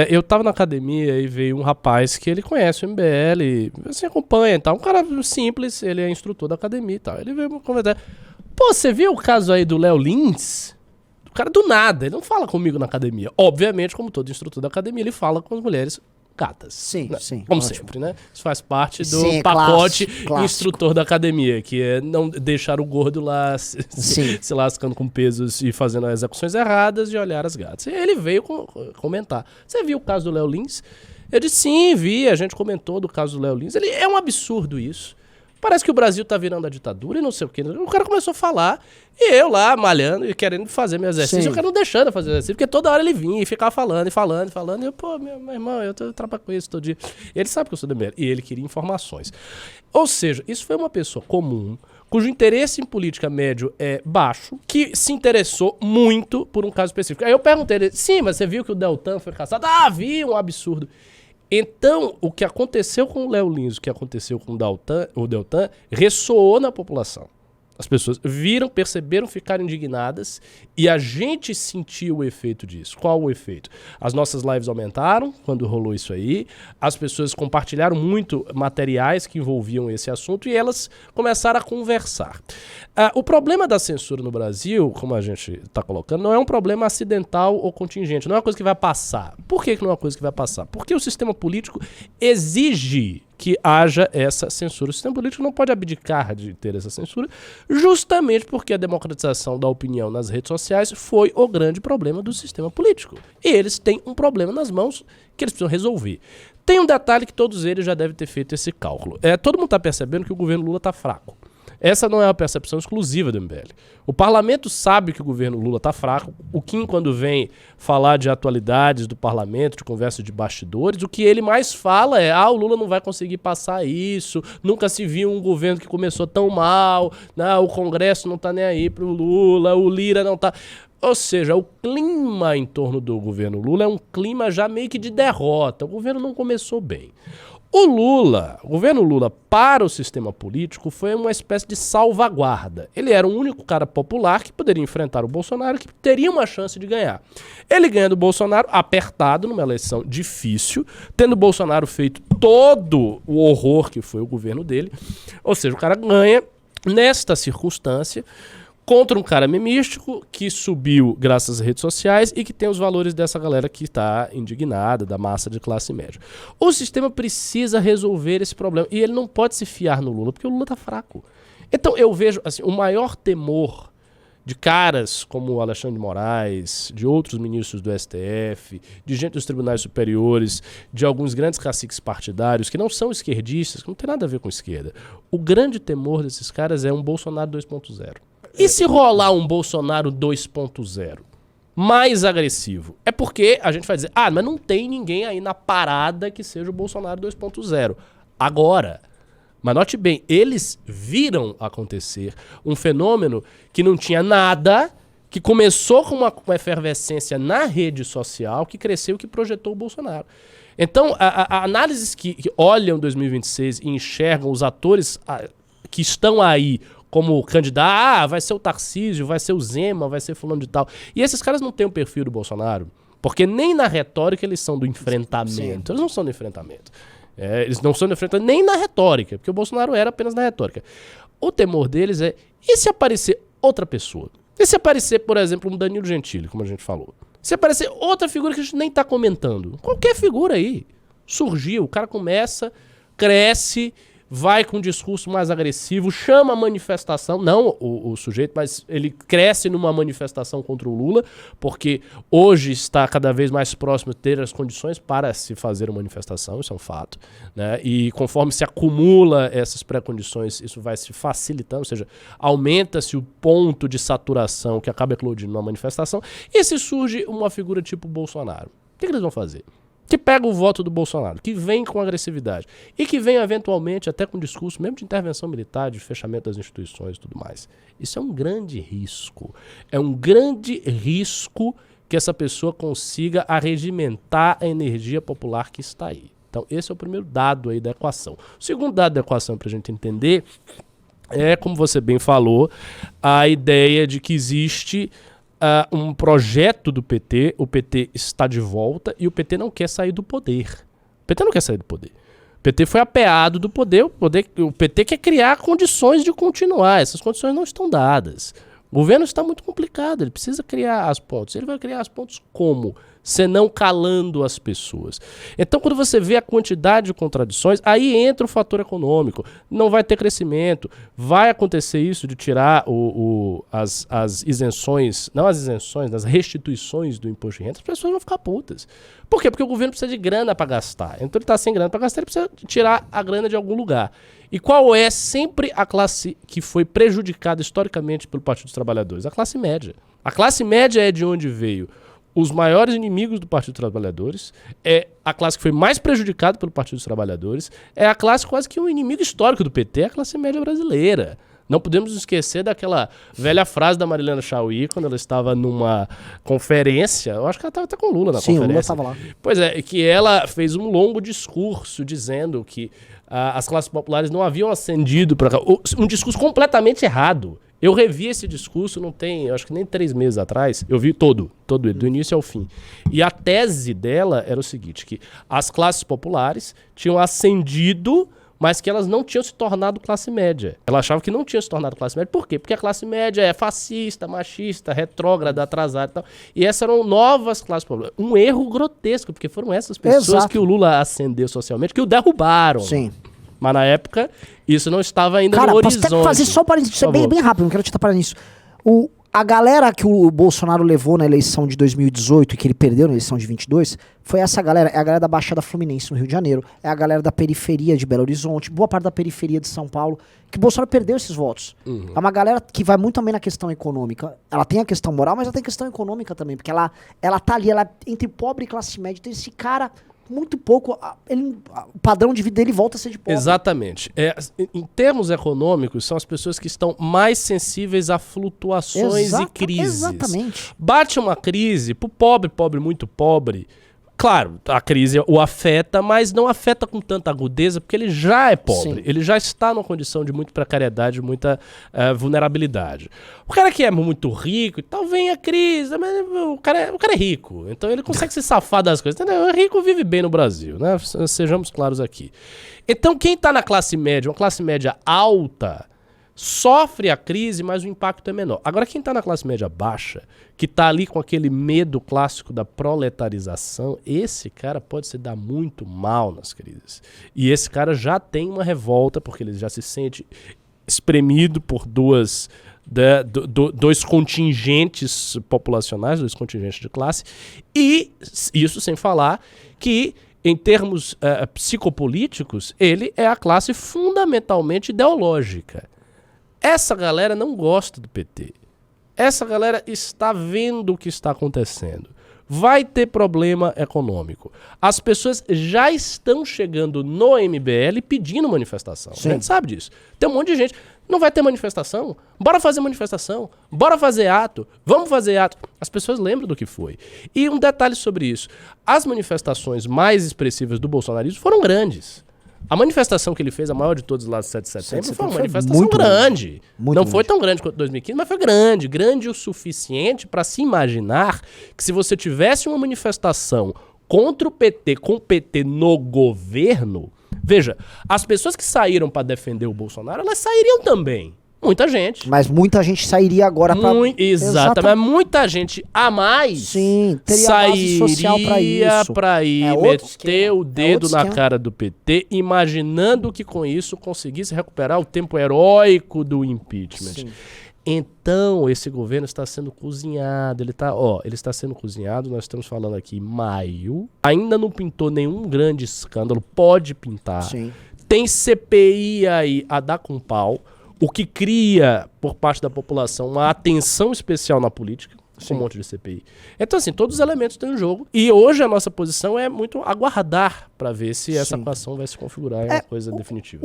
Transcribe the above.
Eu tava na academia e veio um rapaz que ele conhece o MBL, assim, acompanha e tal. Um cara simples, ele é instrutor da academia e tal. Ele veio me conversar. Pô, você viu o caso aí do Léo Lins? O cara do nada, ele não fala comigo na academia. Obviamente, como todo instrutor da academia, ele fala com as mulheres gatas. Sim, né? sim. Como ótimo. sempre, né? Isso faz parte do Sim, pacote clássico. instrutor da academia, que é não deixar o gordo lá se lascando com pesos e fazendo as execuções erradas e olhar as gatas. E ele veio comentar. Você viu o caso do Léo Lins? Eu disse, sim, vi, a gente comentou do caso do Léo Lins. Ele é um absurdo isso. Parece que o Brasil tá virando a ditadura e não sei o quê. O cara começou a falar e eu lá malhando e querendo fazer meu exercício. Sim. O cara não deixando eu fazer exercício, porque toda hora ele vinha e ficava falando. E eu, pô, meu irmão, eu trabalho com isso todo dia. Ele sabe que eu sou do MBL. E ele queria informações. Ou seja, isso foi uma pessoa comum, cujo interesse em política médio é baixo, que se interessou muito por um caso específico. Aí eu perguntei ele, sim, mas você viu que o Deltan foi caçado? Ah, vi, um absurdo. Então, o que aconteceu com o Léo Lins, o que aconteceu com o Deltan, ressoou na população. As pessoas viram, perceberam, ficaram indignadas e a gente sentiu o efeito disso. Qual o efeito? As nossas lives aumentaram quando rolou isso aí, as pessoas compartilharam muito materiais que envolviam esse assunto e elas começaram a conversar. O problema da censura no Brasil, como a gente está colocando, não é um problema acidental ou contingente, não é uma coisa que vai passar. Por que não é uma coisa que vai passar? Porque o sistema político exige que haja essa censura. O sistema político não pode abdicar de ter essa censura, justamente porque a democratização da opinião nas redes sociais foi o grande problema do sistema político. E eles têm um problema nas mãos que eles precisam resolver. Tem um detalhe que todos eles já devem ter feito esse cálculo. Todo mundo está percebendo que o governo Lula está fraco. Essa não é uma percepção exclusiva do MBL. O parlamento sabe que o governo Lula está fraco. O Kim, quando vem falar de atualidades do parlamento, de conversa de bastidores, o que ele mais fala é: o Lula não vai conseguir passar isso, nunca se viu um governo que começou tão mal, o Congresso não está nem aí pro Lula, o Lira não está... Ou seja, o clima em torno do governo Lula é um clima já meio que de derrota. O governo não começou bem. O governo Lula para o sistema político foi uma espécie de salvaguarda. Ele era o único cara popular que poderia enfrentar o Bolsonaro, que teria uma chance de ganhar. Ele ganha do Bolsonaro apertado numa eleição difícil, tendo o Bolsonaro feito todo o horror que foi o governo dele. Ou seja, o cara ganha nesta circunstância contra um cara memístico que subiu graças às redes sociais e que tem os valores dessa galera que está indignada, da massa de classe média. O sistema precisa resolver esse problema e ele não pode se fiar no Lula, porque o Lula está fraco. Então eu vejo assim, o maior temor de caras como o Alexandre de Moraes, de outros ministros do STF, de gente dos tribunais superiores, de alguns grandes caciques partidários que não são esquerdistas, que não tem nada a ver com esquerda. O grande temor desses caras é um Bolsonaro 2.0. E se rolar um Bolsonaro 2.0 mais agressivo? É porque a gente vai dizer, mas não tem ninguém aí na parada que seja o Bolsonaro 2.0. Agora, mas note bem, eles viram acontecer um fenômeno que não tinha nada, que começou com uma efervescência na rede social, que cresceu, que projetou o Bolsonaro. Então, a análises que olham 2026 e enxergam os atores que estão aí como candidato, vai ser o Tarcísio, vai ser o Zema, vai ser fulano de tal. E esses caras não têm o perfil do Bolsonaro, porque nem na retórica eles são do enfrentamento. Sim. Eles não são do enfrentamento. Eles não são do enfrentamento nem na retórica, porque o Bolsonaro era apenas na retórica. O temor deles é, e se aparecer outra pessoa? E se aparecer, por exemplo, um Danilo Gentili, como a gente falou? Se aparecer outra figura que a gente nem tá comentando? Qualquer figura aí. Surgiu, o cara começa, cresce, vai com um discurso mais agressivo, chama a manifestação, não o sujeito, mas ele cresce numa manifestação contra o Lula, porque hoje está cada vez mais próximo de ter as condições para se fazer uma manifestação, isso é um fato, né? E conforme se acumula essas pré-condições, isso vai se facilitando, ou seja, aumenta-se o ponto de saturação que acaba eclodindo numa manifestação, e se surge uma figura tipo Bolsonaro, o que eles vão fazer? Que pega o voto do Bolsonaro, que vem com agressividade e que vem eventualmente até com discurso mesmo de intervenção militar, de fechamento das instituições e tudo mais. Isso é um grande risco. É um grande risco que essa pessoa consiga arregimentar a energia popular que está aí. Então esse é o primeiro dado aí da equação. O segundo dado da equação para a gente entender é, como você bem falou, a ideia de que existe um projeto do PT, o PT está de volta e o PT não quer sair do poder. O PT não quer sair do poder. O PT foi apeado do poder, o PT quer criar condições de continuar, essas condições não estão dadas. O governo está muito complicado, ele precisa criar as pontes. Ele vai criar as pontes como? Senão calando as pessoas. Então, quando você vê a quantidade de contradições, aí entra o fator econômico. Não vai ter crescimento. Vai acontecer isso de tirar as isenções, não as isenções, as restituições do imposto de renda, as pessoas vão ficar putas. Por quê? Porque o governo precisa de grana para gastar. Então, ele está sem grana para gastar, ele precisa tirar a grana de algum lugar. E qual é sempre a classe que foi prejudicada historicamente pelo Partido dos Trabalhadores? A classe média. A classe média é de onde veio os maiores inimigos do Partido dos Trabalhadores, é a classe que foi mais prejudicada pelo Partido dos Trabalhadores, é a classe quase que um inimigo histórico do PT, é a classe média brasileira. Não podemos esquecer daquela velha frase da Marilena Chaui, quando ela estava numa conferência, eu acho que ela estava até com o Lula na conferência. Sim, o Lula estava lá. Pois é, que ela fez um longo discurso dizendo que as classes populares não haviam ascendido para... Um discurso completamente errado. Eu revi esse discurso, não tem, eu acho que nem 3 meses atrás, eu vi todo ele, do início ao fim. E a tese dela era o seguinte, que as classes populares tinham ascendido, mas que elas não tinham se tornado classe média. Ela achava que não tinham se tornado classe média. Por quê? Porque a classe média é fascista, machista, retrógrada, atrasada e tal. E essas eram novas classes populares. Um erro grotesco, porque foram essas pessoas que o Lula ascendeu socialmente, que o derrubaram. Sim. Mas na época, isso não estava ainda no horizonte. Cara, fazer só um parênteses, isso é bem rápido, não quero te atrapalhar nisso. A galera que o Bolsonaro levou na eleição de 2018 e que ele perdeu na eleição de 22, foi essa galera, é a galera da Baixada Fluminense no Rio de Janeiro, é a galera da periferia de Belo Horizonte, boa parte da periferia de São Paulo, que o Bolsonaro perdeu esses votos. É uma galera que vai muito também na questão econômica. Ela tem a questão moral, mas ela tem a questão econômica também, porque ela tá ali, ela entre pobre e classe média, então esse cara... muito pouco, o padrão de vida dele volta a ser de pobre. Exatamente. Em termos econômicos, são as pessoas que estão mais sensíveis a flutuações e crises. Exatamente. Bate uma crise, pro pobre, muito pobre, claro, a crise o afeta, mas não afeta com tanta agudeza, porque ele já é pobre. Sim. Ele já está numa condição de muita precariedade, muita vulnerabilidade. O cara que é muito rico e tal, vem a crise, mas o cara é rico, então ele consegue se safar das coisas. Entendeu? O rico vive bem no Brasil, né? Sejamos claros aqui. Então quem está na classe média, uma classe média alta, sofre a crise, mas o impacto é menor. Agora, quem está na classe média baixa, que está ali com aquele medo clássico da proletarização, esse cara pode se dar muito mal nas crises. E esse cara já tem uma revolta, porque ele já se sente espremido por dois contingentes populacionais, 2 contingentes de classe, e isso sem falar que em termos psicopolíticos, ele é a classe fundamentalmente ideológica. Essa galera não gosta do PT. Essa galera está vendo o que está acontecendo. Vai ter problema econômico. As pessoas já estão chegando no MBL pedindo manifestação. Sim. A gente sabe disso. Tem um monte de gente. Não vai ter manifestação? Bora fazer manifestação. Bora fazer ato. Vamos fazer ato. As pessoas lembram do que foi. E um detalhe sobre isso. As manifestações mais expressivas do bolsonarismo foram grandes. A manifestação que ele fez, a maior de todas lá do 7 de setembro, foi uma manifestação grande. Não foi tão grande quanto 2015, mas foi grande. Grande o suficiente para se imaginar que se você tivesse uma manifestação contra o PT, com o PT no governo... Veja, as pessoas que saíram para defender o Bolsonaro, elas sairiam também. Muita gente. Mas muita gente sairia agora para... Exatamente. Muita gente a mais. Sim, teria base social para isso. Para ir meter o dedo na cara do PT, imaginando que com isso conseguisse recuperar o tempo heróico do impeachment. Sim. Então, esse governo está sendo cozinhado. Ele está sendo cozinhado, nós estamos falando aqui em maio. Ainda não pintou nenhum grande escândalo, pode pintar. Sim. Tem CPI aí a dar com pau. O que cria, por parte da população, uma atenção especial na política, com um monte de CPI. Então, assim, todos os elementos estão em jogo. E hoje a nossa posição é muito aguardar para ver se essa equação vai se configurar em uma coisa definitiva.